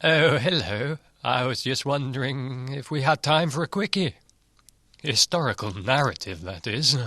Oh, hello. I was just wondering if we had time for a quickie. Historical narrative, that is.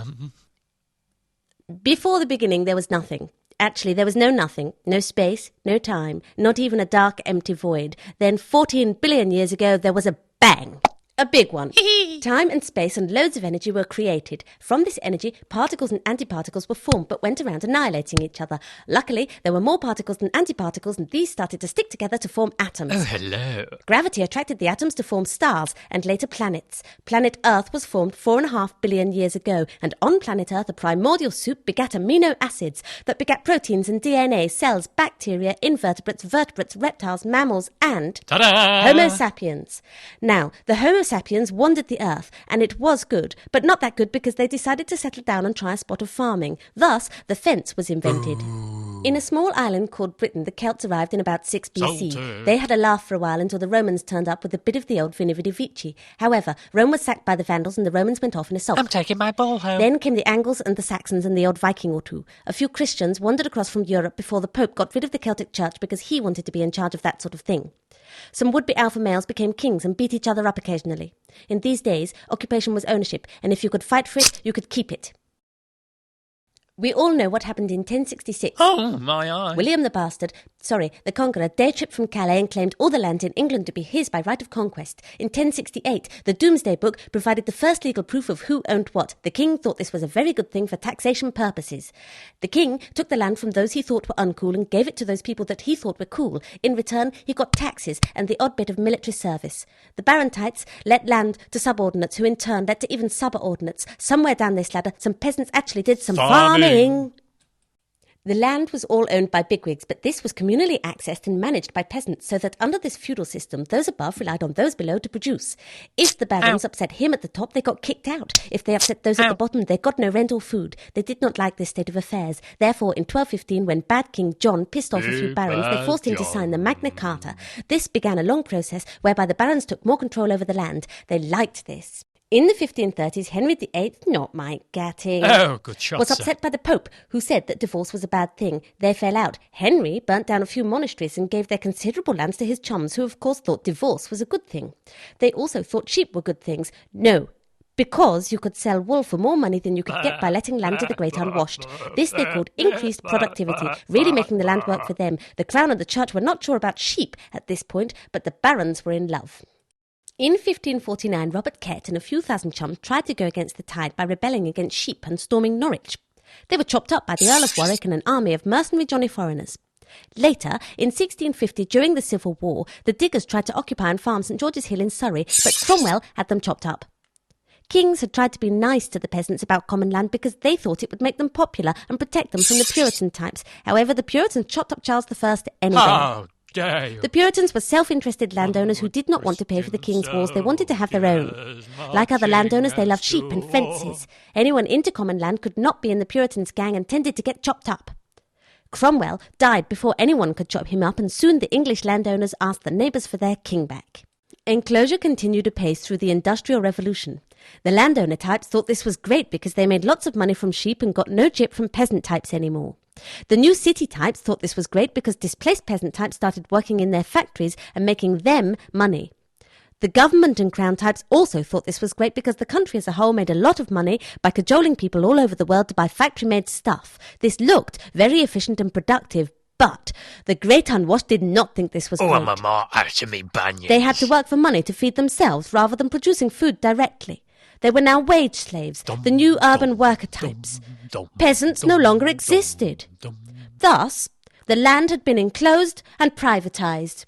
Before the beginning, there was nothing. Actually, there was no nothing, no space, no time, not even a dark, empty void. Then 14 billion years ago, there was a bang. A big one. Time and space and loads of energy were created. From this energy, particles and antiparticles were formed but went around annihilating each other. Luckily, there were more particles than antiparticles, and these started to stick together to form atoms. Oh, hello. Gravity attracted the atoms to form stars and later planets. Planet Earth was formed 4.5 billion years ago, and on planet Earth a primordial soup begat amino acids that begat proteins and DNA, cells, bacteria, invertebrates, vertebrates, reptiles, mammals, and Ta-da! Homo sapiens. Now, the Homo sapiens wandered the earth, and it was good, but not that good because they decided to settle down and try a spot of farming. Thus, the fence was invented. In a small island called Britain, the Celts arrived in about 6 BC. Salty. They had a laugh for a while until the Romans turned up with a bit of the old Vini Vidi Vici. However, Rome was sacked by the Vandals and the Romans went off in assault. I'm taking my ball home. Then came the Angles and the Saxons and the odd Viking or two. A few Christians wandered across from Europe before the Pope got rid of the Celtic Church because he wanted to be in charge of that sort of thing. Some would-be alpha males became kings and beat each other up occasionally. In these days, occupation was ownership, and if you could fight for it, you could keep it. We all know what happened in 1066. Oh, my eye. William the Conqueror, day-tripped from Calais and claimed all the land in England to be his by right of conquest. In 1068, the Domesday Book provided the first legal proof of who owned what. The king thought this was a very good thing for taxation purposes. The king took the land from those he thought were uncool and gave it to those people that he thought were cool. In return, he got taxes and the odd bit of military service. The Barontites let land to subordinates, who in turn let to even subordinates. Somewhere down this ladder, some peasants actually did some farming. The land was all owned by bigwigs, but this was communally accessed and managed by peasants, so that under this feudal system, those above relied on those below to produce. If the barons upset him at the top, they got kicked out. If they upset those at the bottom, they got no rent or food. They did not like this state of affairs. Therefore, in 1215, when bad King John pissed off a few barons, they forced him to sign the Magna Carta. This began a long process whereby the barons took more control over the land. They liked this. In the 1530s, Henry VIII, not Mike Gatting, was upset by the Pope, who said that divorce was a bad thing. They fell out. Henry burnt down a few monasteries and gave their considerable lands to his chums, who of course thought divorce was a good thing. They also thought sheep were good things. No, because you could sell wool for more money than you could get by letting land to the great unwashed. This they called increased productivity, really making the land work for them. The Crown and the Church were not sure about sheep at this point, but the barons were in love. In 1549, Robert Kett and a few thousand chums tried to go against the tide by rebelling against sheep and storming Norwich. They were chopped up by the Earl of Warwick and an army of mercenary Johnny foreigners. Later, in 1650, during the Civil War, the diggers tried to occupy and farm St George's Hill in Surrey, but Cromwell had them chopped up. Kings had tried to be nice to the peasants about common land because they thought it would make them popular and protect them from the Puritan types. However, the Puritans chopped up Charles I anyway. The Puritans were self-interested landowners who did not want to pay for the king's wars. They wanted to have their own. Like other landowners, they loved sheep and fences. Anyone into common land could not be in the Puritans' gang and tended to get chopped up. Cromwell died before anyone could chop him up, and soon the English landowners asked the neighbours for their king back. Enclosure continued apace through the Industrial Revolution. The landowner types thought this was great because they made lots of money from sheep and got no chip from peasant types anymore. The new city types thought this was great because displaced peasant types started working in their factories and making them money. The government and crown types also thought this was great because the country as a whole made a lot of money by cajoling people all over the world to buy factory-made stuff. This looked very efficient and productive, but the great unwashed did not think this was great. Mama, out of me bunions. They had to work for money to feed themselves rather than producing food directly. They were now wage slaves, the new urban worker types. Peasants no longer existed. Thus, the land had been enclosed and privatised.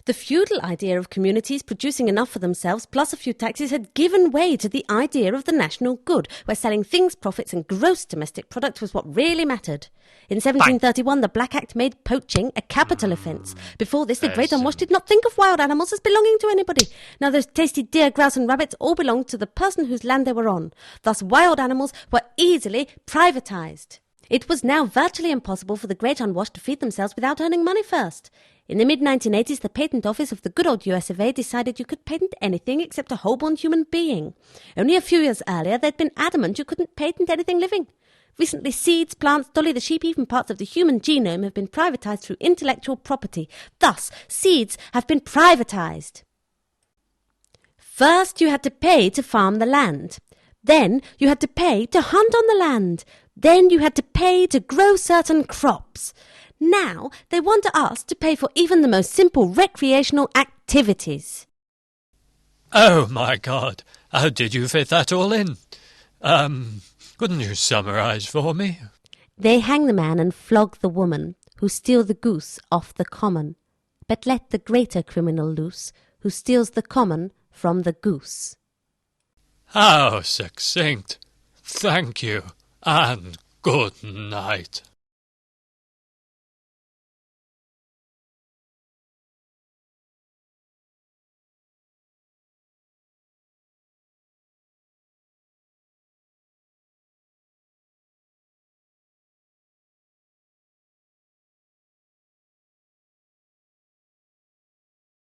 The feudal idea of communities producing enough for themselves plus a few taxes had given way to the idea of the national good, where selling things, profits and gross domestic product was what really mattered. In 1731, the Black Act made poaching a capital offence. Before this, the Great Unwashed did not think of wild animals as belonging to anybody. Now those tasty deer, grouse and rabbits all belonged to the person whose land they were on. Thus, wild animals were easily privatised. It was now virtually impossible for the Great Unwashed to feed themselves without earning money first. In the mid-1980s, the Patent Office of the good old US of A decided you could patent anything except a whole-born human being. Only a few years earlier, they'd been adamant you couldn't patent anything living. Recently, seeds, plants, Dolly the sheep, even parts of the human genome have been privatised through intellectual property. Thus, seeds have been privatised. First, you had to pay to farm the land. Then, you had to pay to hunt on the land. Then, you had to pay to grow certain crops. Now, they want us to pay for even the most simple recreational activities. Oh, my God. How did you fit that all in? Couldn't you summarise for me? They hang the man and flog the woman, who steal the goose off the common. But let the greater criminal loose, who steals the common from the goose. How succinct. Thank you, and good night.